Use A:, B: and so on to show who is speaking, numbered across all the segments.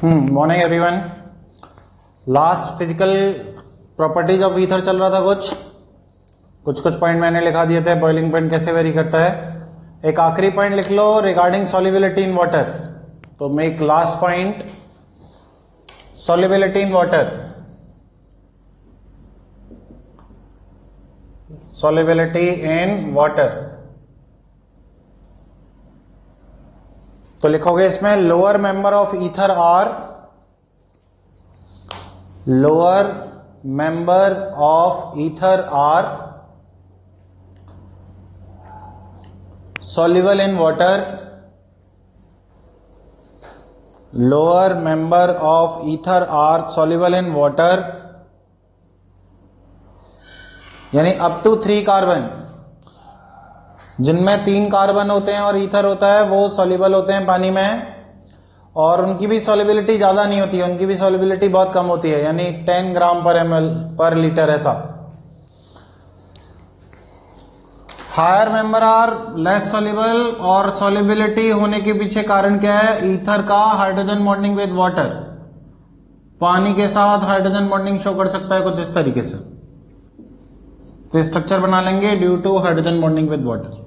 A: Morning everyone. Last physical properties of ether चल रहा था। कुछ पॉइंट मैंने लिखा दिए थे, बॉइलिंग पॉइंट कैसे वेरी करता है। एक आखिरी पॉइंट लिख लो रिगार्डिंग सॉल्युबिलिटी इन वाटर। तो make last point solubility in water. Solubility in water तो लिखोगे इसमें lower member of ether are soluble in water. Lower member of ether are soluble in water, यानी अप टू 3 कार्बन, जिनमें 3 carbon होते हैं और ether होता है वो सॉल्युबल होते हैं पानी में, और उनकी भी सॉल्युबिलिटी ज़्यादा नहीं होती है, उनकी भी सॉल्युबिलिटी बहुत कम होती है, यानी 10 ग्राम पर ml पर लीटर ऐसा। Higher member are less soluble, और सॉल्युबिलिटी होने के पीछे कारण क्या है? ईथर का हाइड्रोजन बॉन्डिंग विद वाटर, पानी के साथ हाइड्रोजन बॉन्डिंग शो कर सकता है कुछ इस तरीके से। तो स्ट्रक्चर बना लेंगे due to hydrogen bonding with water.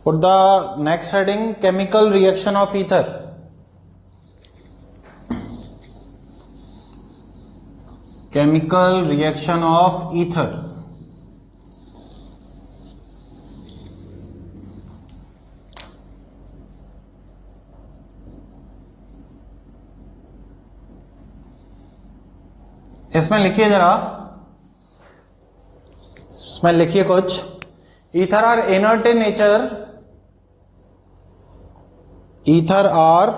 A: Put the next heading chemical reaction of ether. Chemical reaction of ether. इसमें लिखिए जरा, इसमें लिखिए कुछ। Ether are inert in nature. Ether are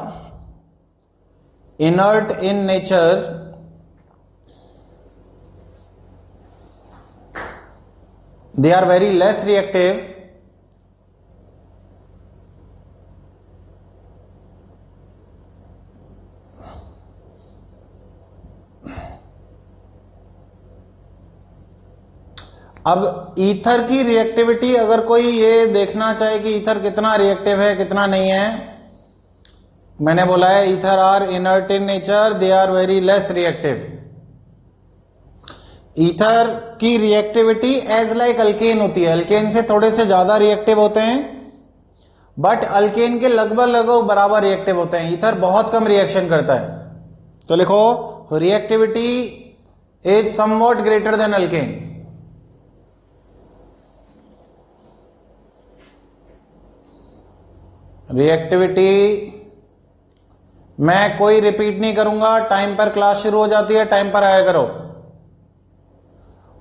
A: inert in nature. They are very less reactive. अब ether की reactivity, अगर कोई ये देखना चाहे कि ईथर कितना रिएक्टिव है कितना नहीं है, मैंने बोला है ether are inert in nature, they are very less reactive. Ether की रिएक्टिविटी एज लाइक अल्केन होती है, अल्केन से थोड़े से ज्यादा रिएक्टिव होते हैं, बट अल्केन के लगभग बराबर रिएक्टिव होते हैं। ईथर बहुत कम रिएक्शन करता है। तो लिखो reactivity is somewhat greater than alkane. Reactivity मैं कोई रिपीट नहीं करूंगा, टाइम पर क्लास शुरू हो जाती है, टाइम पर आया करो।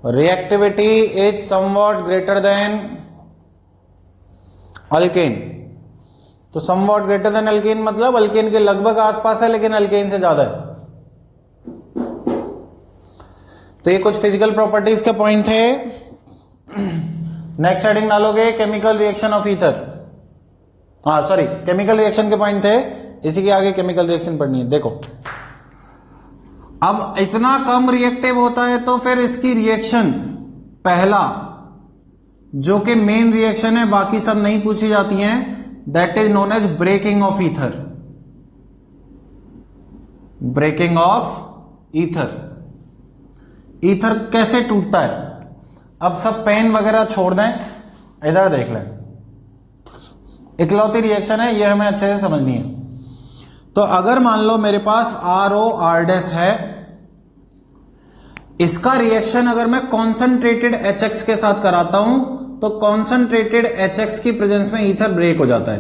A: Reactivity is somewhat greater than alkane. तो समवॉट ग्रेटर देन अल्केन मतलब अल्केन के लगभग आसपास है, लेकिन अल्केन से ज्यादा है। तो ये कुछ फिजिकल प्रॉपर्टीज के पॉइंट थे। नेक्स्ट हेडिंग डालोगे chemical reaction of ether. Chemical reaction के पॉइंट थे, इसी के आगे केमिकल रिएक्शन पढ़नी है। देखो अब इतना कम रिएक्टिव होता है तो फिर इसकी रिएक्शन पहला जो कि मेन रिएक्शन है, बाकी सब नहीं पूछी जाती हैं, that is known as breaking of ether. Breaking of ether. Ether कैसे टूटता है? अब सब पेन वगैरह छोड़ दें, इधर देख लें। इकलौती रिएक्शन है, यह हमें अच्छे से समझनी है। तो अगर मान लो मेरे पास ROR- है, इसका रिएक्शन अगर मैं कॉन्सेंट्रेटेड HX के साथ कराता हूं तो कॉन्सेंट्रेटेड HX की प्रेजेंस में ईथर ब्रेक हो जाता है।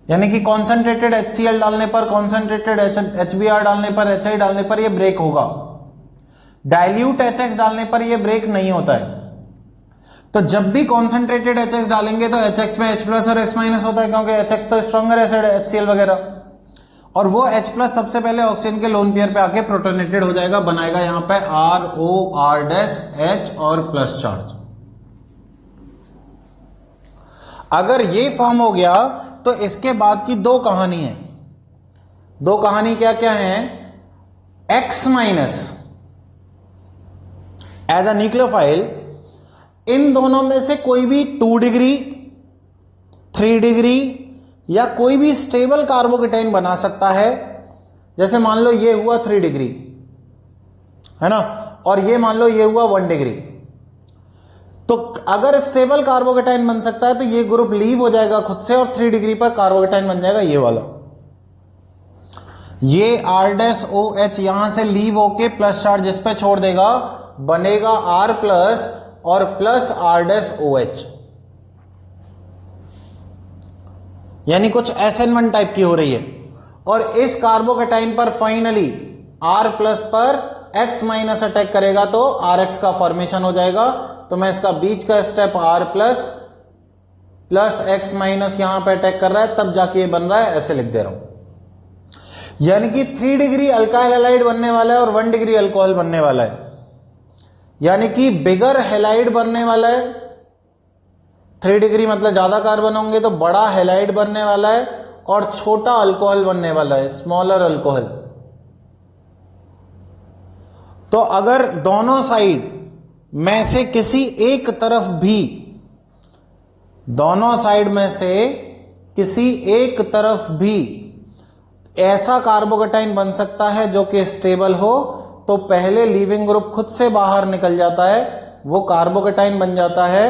A: यानी कि कॉन्सेंट्रेटेड HCl डालने पर, कॉन्सेंट्रेटेड HBr डालने पर, HI डालने पर यह ब्रेक होगा। डाइल्यूट HX डालने पर यह ब्रेक नहीं होता है। तो जब भी कॉन्सेंट्रेटेड HX डालेंगे तो HX में H प्लस और X माइनस होता है, क्योंकि HX तो स्ट्रॉन्गर एसिड है, HCl वगैरह, और वो H प्लस सबसे पहले ऑक्सीजन के लोन पेयर पे आके प्रोटोनेटेड हो जाएगा, बनाएगा यहां पे ROR' H और प्लस चार्ज। अगर ये फॉर्म हो गया तो इसके बाद की दो कहानी है। दो कहानी क्या क्या है? X minus as a nucleophile, इन दोनों में से कोई भी 2 डिग्री 3 डिग्री या कोई भी स्टेबल कार्बोकेटाइन बना सकता है। जैसे मान लो ये हुआ 3 डिग्री है ना, और ये मान लो ये हुआ 1 डिग्री। तो अगर स्टेबल कार्बोकेटाइन बन सकता है तो ये ग्रुप लीव हो जाएगा खुद से और 3 डिग्री पर कार्बोकेटाइन बन जाएगा ये वाला। ये R-OH यहां से लीव होके प्लस चार्ज इस पे छोड़ देगा, बनेगा R प्लस और प्लस R-OH, यानी कुछ SN1 टाइप की हो रही है। और इस कार्बोकेटाइन पर फाइनली R प्लस पर X माइनस अटैक करेगा तो RX का फॉर्मेशन हो जाएगा। तो मैं इसका बीच का step R plus plus X minus यहां पर अटैक कर रहा है, तब जाके ये बन रहा है, ऐसे लिख दे रहा हूं। यानी कि 3 डिग्री अल्काइल हैलाइड बनने वाला है और 1 डिग्री अल्कोहल बनने वाला है, यानी कि बिगर हैलाइड बनने वाला है। 3 डिग्री मतलब ज्यादा कार्बन होंगे तो बड़ा हैलाइड बनने वाला है, और छोटा अल्कोहल बनने वाला है, स्मॉलर अल्कोहल। तो अगर दोनों साइड में से किसी एक तरफ भी, दोनों साइड में से किसी एक तरफ भी ऐसा कार्बोकेटाइन बन सकता है जो कि स्टेबल हो, तो पहले लीविंग ग्रुप खुद से बाहर निकल जाता है, वो कार्बोकेटाइन बन जाता है,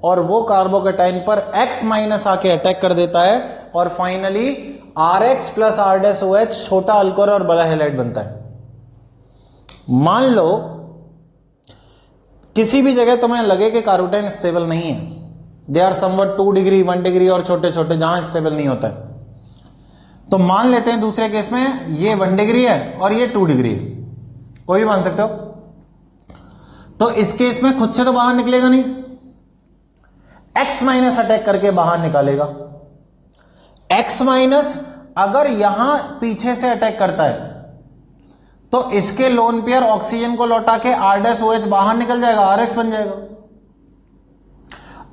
A: और वो कार्बोकेटाइन पर X माइनस आके अटैक कर देता है, और फाइनली RX प्लस R-OH छोटा अल्कोहल और बड़ा हैलाइड बनता है। मान लो किसी भी जगह तुम्हें लगे कि कार्बोकेटाइन स्टेबल नहीं है, they are somewhat 2 degree 1 degree और छोटे छोटे जहां स्टेबल नहीं होता है, तो मान लेते हैं दूसरे केस में ये 1 डिग्री है और ये 2 डिग्री है, कोई भी मान सकते हो। तो इस केस में खुद से तो बाहर निकलेगा नहीं, X माइनस अटैक करके बाहर निकालेगा। X माइनस अगर यहां पीछे से अटैक करता है तो इसके लोन पेयर ऑक्सीजन को लौटा के R-OH बाहर निकल जाएगा, RX बन जाएगा।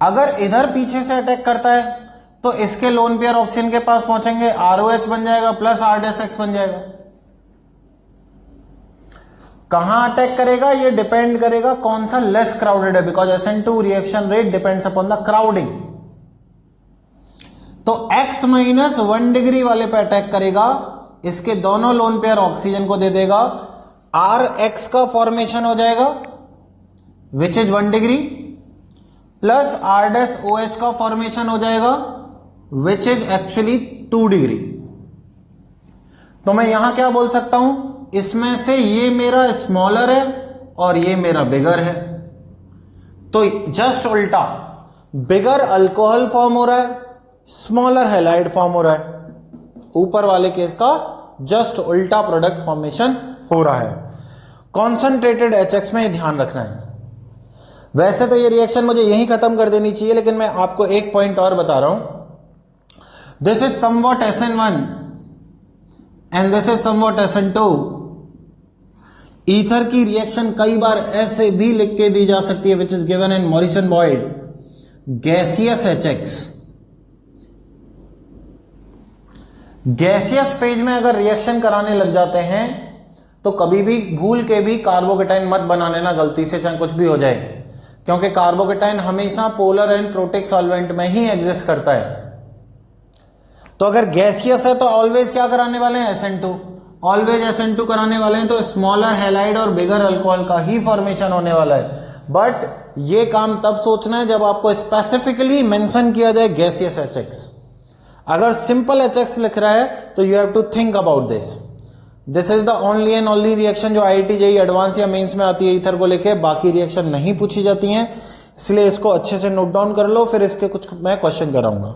A: अगर इधर पीछे से अटैक करता है तो इसके लोन पेयर ऑक्सीजन के पास पहुंचेंगे, ROH बन जाएगा प्लस R-X बन जाएगा। कहां अटैक करेगा ये डिपेंड करेगा कौन सा लेस क्राउडेड है, because SN2 reaction rate depends upon the crowding. तो X माइनस 1 डिग्री वाले पे अटैक करेगा, इसके दोनों लोन पेयर ऑक्सीजन को दे देगा, RX का फॉर्मेशन हो जाएगा which is 1 degree, plus R-OH का फॉर्मेशन हो जाएगा विच इज एक्चुअली 2 डिग्री। तो मैं यहां क्या बोल सकता हूं, इसमें से ये मेरा स्मॉलर है और ये मेरा बिगर है। तो जस्ट उल्टा, बिगर अल्कोहल फॉर्म हो रहा है, स्मॉलर हैलाइड फॉर्म हो रहा है। ऊपर वाले केस का जस्ट उल्टा प्रोडक्ट फॉर्मेशन हो रहा है। कॉन्सेंट्रेटेड HX में ध्यान रखना है। वैसे तो ये रिएक्शन मुझे यहीं खत्म कर देनी चाहिए, लेकिन मैं आपको एक पॉइंट और बता रहा हूं। This is somewhat SN1 and this is somewhat SN2। Ether की रिएक्शन कई बार ऐसे भी लिख के दी जा सकती है, which is given in Morrison Boyd, gaseous HX। Gaseous phase में अगर रिएक्शन कराने लग जाते हैं तो कभी भी भूल के भी कार्बोकेटाइन मत बना लेना गलती से, चाहे कुछ भी हो जाए, क्योंकि कार्बोकेटाइन हमेशा पोलर एंड प्रोटिक सॉल्वेंट में ही एग्जिस्ट करता है। तो अगर गैसियस है तो ऑलवेज क्या कराने वाले हैं, SN2, ऑलवेज SN2 कराने वाले हैं, तो स्मॉलर हैलाइड और बिगर अल्कोहल का ही फॉर्मेशन होने वाला है। बट ये काम तब सोचना है जब आपको स्पेसिफिकली मेंशन किया जाए गैसियस HX। अगर सिंपल HX लिख रहा है तो you have to think about this. This is the only and only reaction जो IIT JEE एडवांस या मेंस में आती है ईथर को लेके, बाकी रिएक्शन नहीं पूछी जाती हैं, इसलिए इसको अच्छे से नोट डाउन कर लो, फिर इसके कुछ मैं क्वेश्चन कराऊंगा।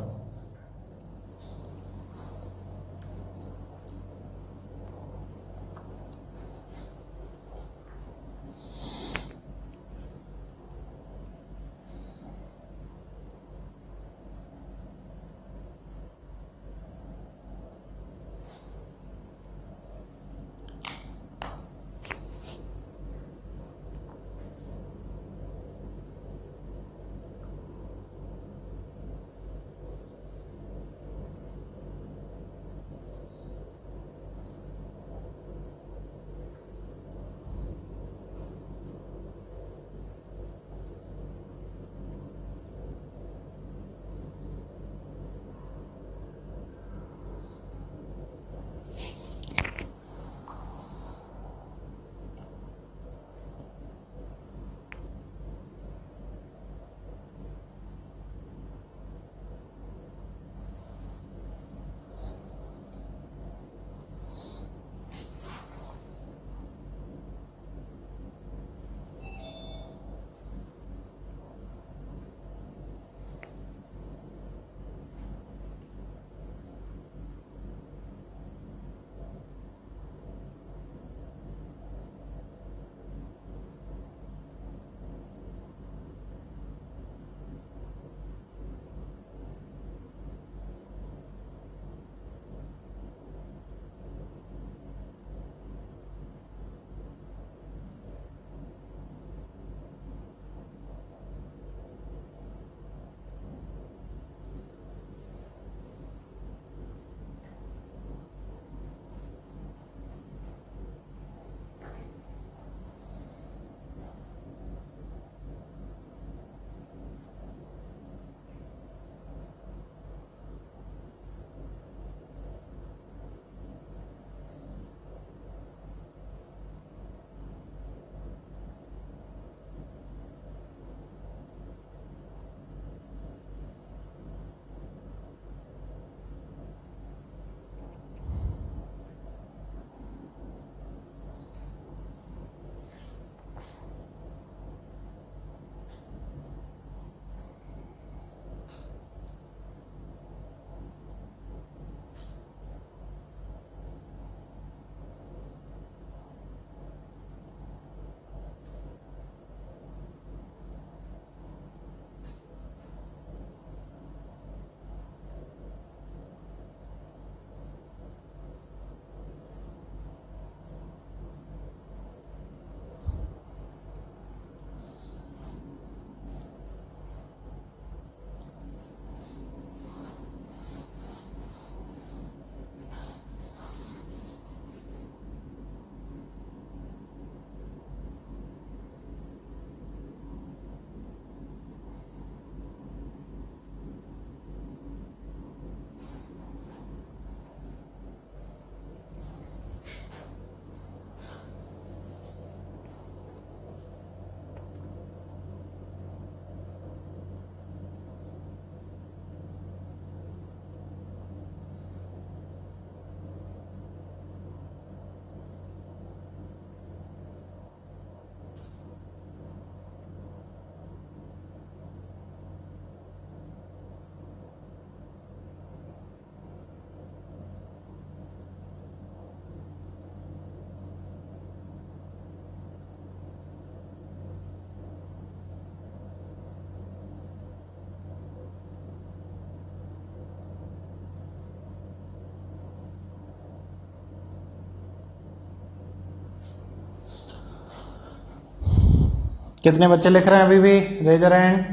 A: कितने बच्चे लिख रहे हैं अभी भी? Raise your hand.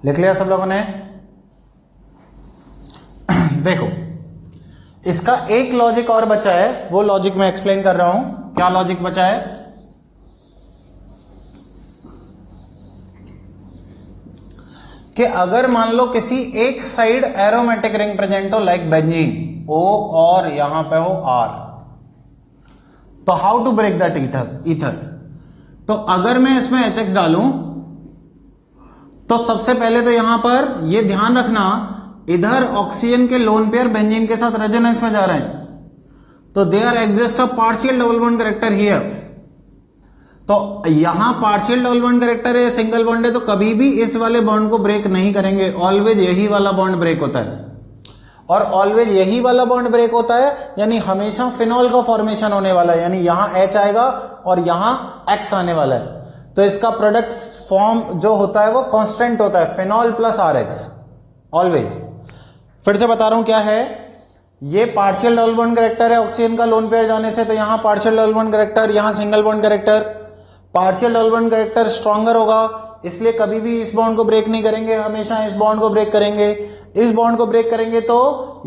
A: लिख लिया सब लोगों ने? देखो, इसका एक लॉजिक और बचा है, वो लॉजिक मैं एक्सप्लेन कर रहा हूं। क्या लॉजिक बचा है? कि अगर मान लो किसी एक साइड एरोमेटिक रिंग प्रेजेंट हो, लाइक बेंजीन O और यहां पे हो R, तो how to break that ether? तो अगर मैं इसमें HX डालूं तो सबसे पहले तो यहां पर ये ध्यान रखना, इधर ऑक्सीजन के लोन पेयर बेंजीन के साथ रेजोनेंस में जा रहे हैं, तो there exist a partial double bond character here. तो यहां पार्शियल डबल बॉन्ड कैरेक्टर है, सिंगल बॉन्ड है, तो कभी भी इस वाले बॉन्ड को ब्रेक नहीं करेंगे, ऑलवेज यही वाला बॉन्ड ब्रेक होता है। और ऑलवेज यही वाला बॉन्ड ब्रेक होता है, यानी हमेशा फिनॉल का फॉर्मेशन होने वाला है, यानी यहां H आएगा और यहां X आने वाला है। तो इसका प्रोडक्ट फॉर्म जो होता है वो कांस्टेंट होता है, फिनॉल प्लस RX ऑलवेज। फिर से बता रहा हूं क्या है, ये पार्शियल डबल बॉन्ड कैरेक्टर है ऑक्सीजन का लोन पेयर जाने से, तो यहां पार्शियल डबल बॉन्ड कैरेक्टर, यहां single bond character. Partial double bond character stronger होगा, इसलिए कभी भी इस बॉन्ड को ब्रेक नहीं करेंगे, हमेशा इस बॉन्ड को ब्रेक करेंगे। इस बॉन्ड को ब्रेक करेंगे तो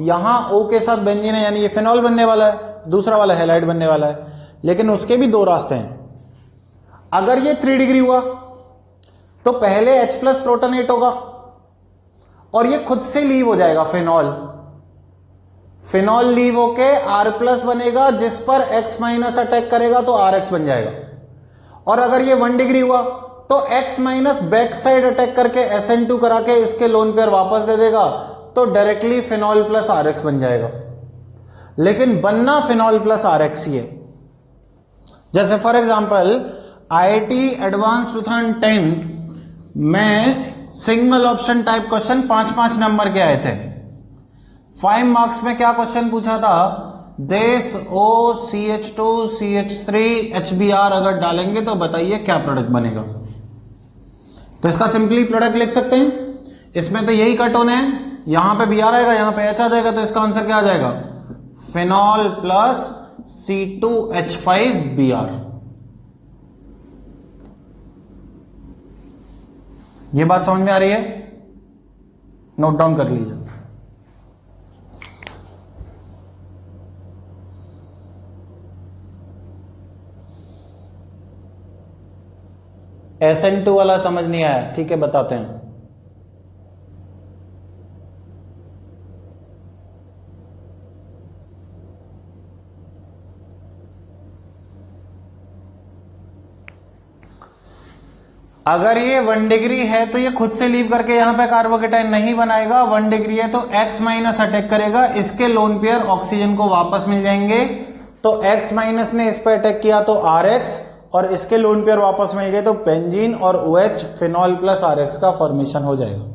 A: यहां O के साथ बेंजीन है, यानी ये फिनॉल बनने वाला है, दूसरा वाला हैलाइड बनने वाला है। लेकिन उसके भी दो रास्ते हैं। अगर ये 3 डिग्री हुआ तो पहले H प्लस प्रोटोनेट होगा और ये खुद से लीव हो जाएगा, फिनॉल लीव होके R प्लस बनेगा, जिस पर X माइनस अटैक करेगा तो RX बन जाएगा। और अगर ये 1 डिग्री हुआ तो X minus back side attack करके SN2 करा के इसके लोन पेयर वापस दे देगा, तो डायरेक्टली फिनॉल प्लस RX बन जाएगा। लेकिन बनना फिनॉल प्लस RX ही है। जैसे फॉर एग्जांपल IIT एडवांस 2010 में single option type question 5-5 number के आए थे। 5 मार्क्स में क्या क्वेश्चन पूछा था, देश OCH2 CH3 HBr अगर डालेंगे तो बताइए क्या प्रोडक्ट बनेगा। तो इसका सिंपली प्रोडक्ट लिख सकते हैं, इसमें तो यही कट होने हैं, यहां पे Br आएगा, यहां पे H आ जाएगा, तो इसका आंसर क्या आ जाएगा, फिनॉल प्लस C2H5Br। ये बात समझ में आ रही है? नोट डाउन कर लीजिए। SN2 वाला समझ नहीं आया, ठीक है बताते हैं। अगर ये 1 डिग्री है तो ये खुद से लीव करके यहां पे कार्बोकेटाइन नहीं बनाएगा। 1 डिग्री है तो X माइनस अटैक करेगा, इसके लोन पेयर ऑक्सीजन को वापस मिल जाएंगे। तो X माइनस ने इस पर अटैक किया तो RX, और इसके लोन पेयर वापस मिल गए तो बेंजीन और OH फिनॉल प्लस RX का फॉर्मेशन हो जाएगा।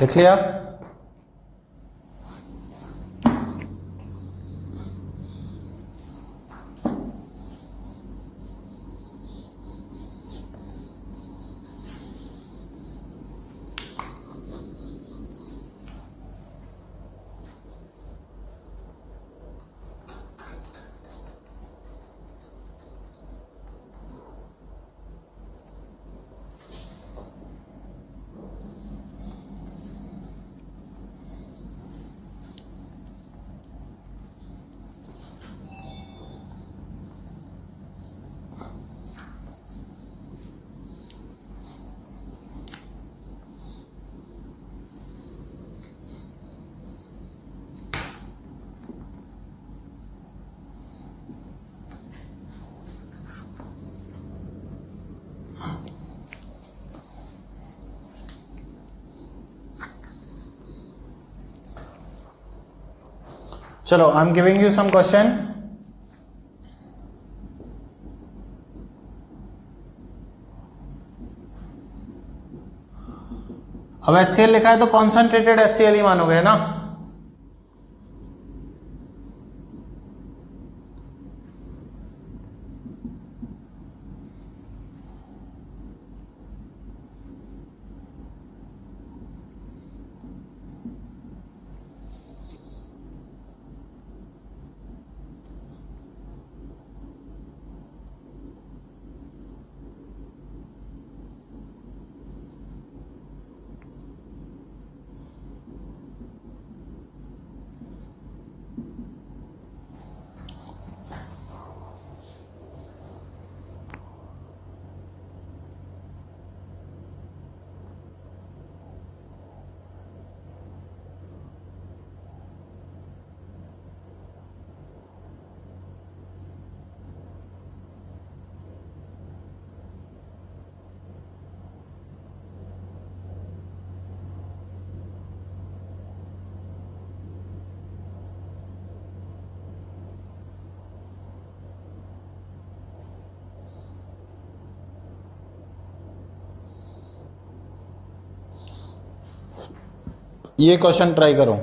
A: लिख लिया? चलो, I am giving you some question. अब HCl लिखा है तो कॉन्सेंट्रेटेड HCl ही मानोगे ना? ये क्वेश्चन ट्राई करो.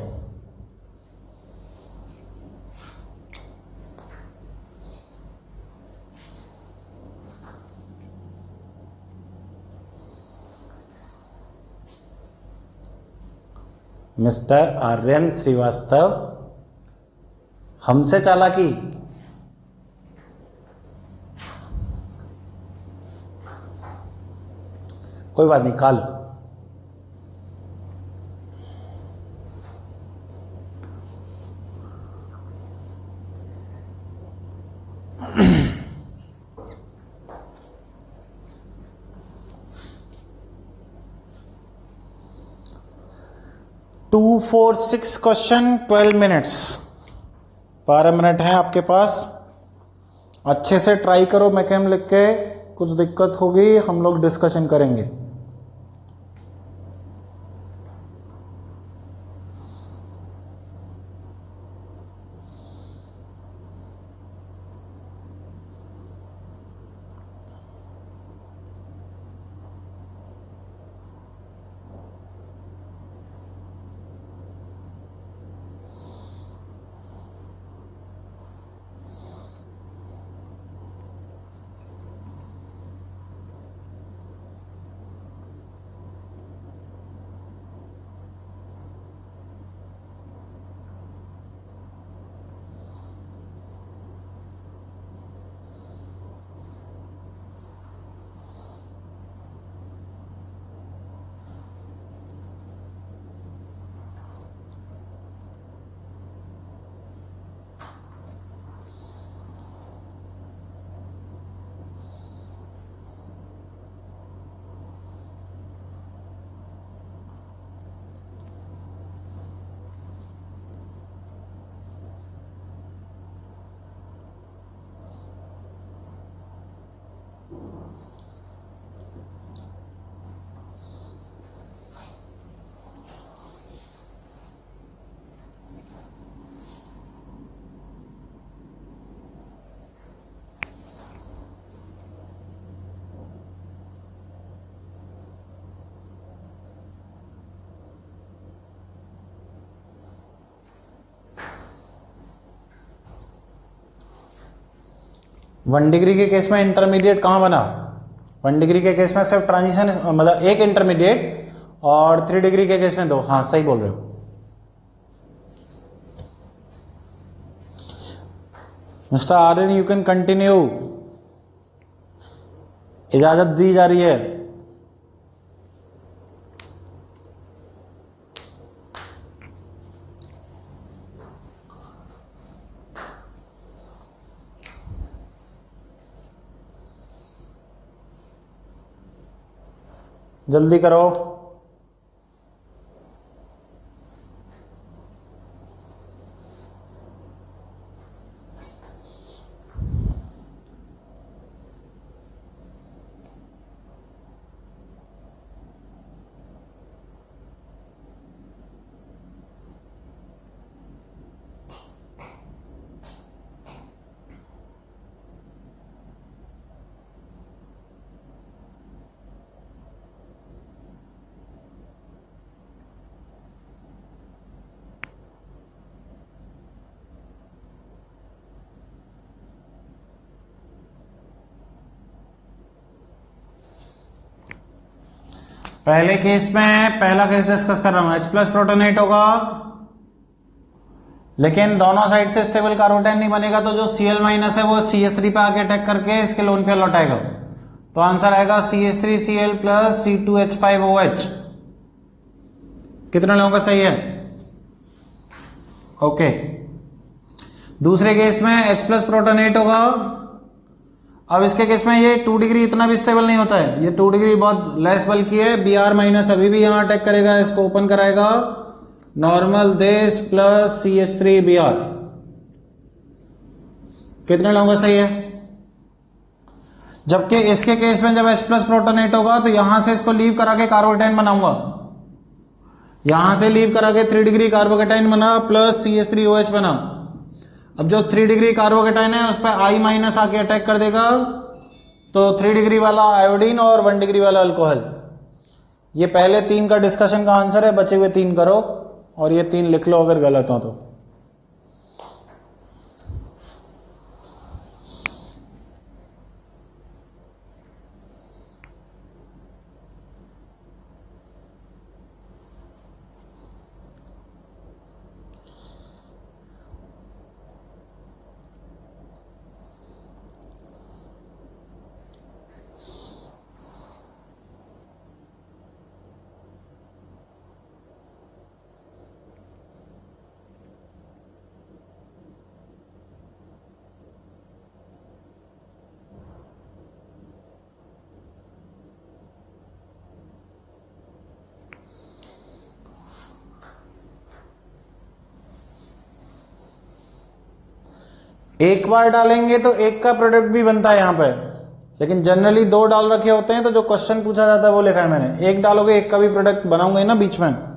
A: मिस्टर आर्यन श्रीवास्तव, हमसे चालाकी. कोई बात नहीं, काल. To 4 6 question 12 minutes. 12 मिनट है आपके पास. अच्छे से ट्राई करो मैकेम लिख के. कुछ दिक्कत होगी हम लोग डिस्कशन करेंगे. 1 डिग्री के केस में इंटरमीडिएट कहाँ बना? 1 डिग्री के केस में सिर्फ ट्रांजिशन मतलब एक इंटरमीडिएट, और 3 डिग्री के केस में 2। हाँ सही बोल रहे हो। Mister Aryan you can continue, इजाजत दी जा रही है। जल्दी करो। पहले केस में पहला केस डिस्कस कर रहा हूं, H प्लस प्रोटोनेट होगा, लेकिन दोनों साइड से स्टेबल कार्बोटाइन नहीं बनेगा, तो जो Cl माइनस है वो CH3 पे आके अटैक करके इसके लोन पे लौटाएगा। तो आंसर आएगा CH3Cl प्लस C2H5OH। कितने लोगों का सही है? ओके। दूसरे केस में H प्लस प्रोटोनेट होगा। अब इसके केस में ये 2 डिग्री इतना भी स्टेबल नहीं होता है, ये 2 डिग्री बहुत लेस बल्कि है। Br माइनस अभी भी यहां अटैक करेगा, इसको ओपन कराएगा, नॉर्मल दिस प्लस CH3Br। कितने लोगों का सही है? जबकि इसके केस में जब H प्लस प्रोटोनेट होगा तो यहां से इसको लीव करा के कार्बोकेटाइन बनाऊंगा, यहां से लीव करा के 3 डिग्री कार्बोकेटाइन बना प्लस CH3OH बना। अब जो 3 डिग्री कार्बोकेटाइन है उस पर I माइनस आके अटैक कर देगा, तो 3 डिग्री वाला आयोडीन और 1 डिग्री वाला अल्कोहल। ये पहले 3 का डिस्कशन का आंसर है, बचे हुए 3 करो और ये 3 लिख लो अगर गलत हो तो। एक बार डालेंगे तो एक का प्रोडक्ट भी बनता है यहाँ पे, लेकिन जनरली 2 डाल रखे होते हैं, तो जो क्वेश्चन पूछा जाता है वो लिखा है मैंने। एक डालोगे एक का भी प्रोडक्ट बनाऊंगा ना बीच में।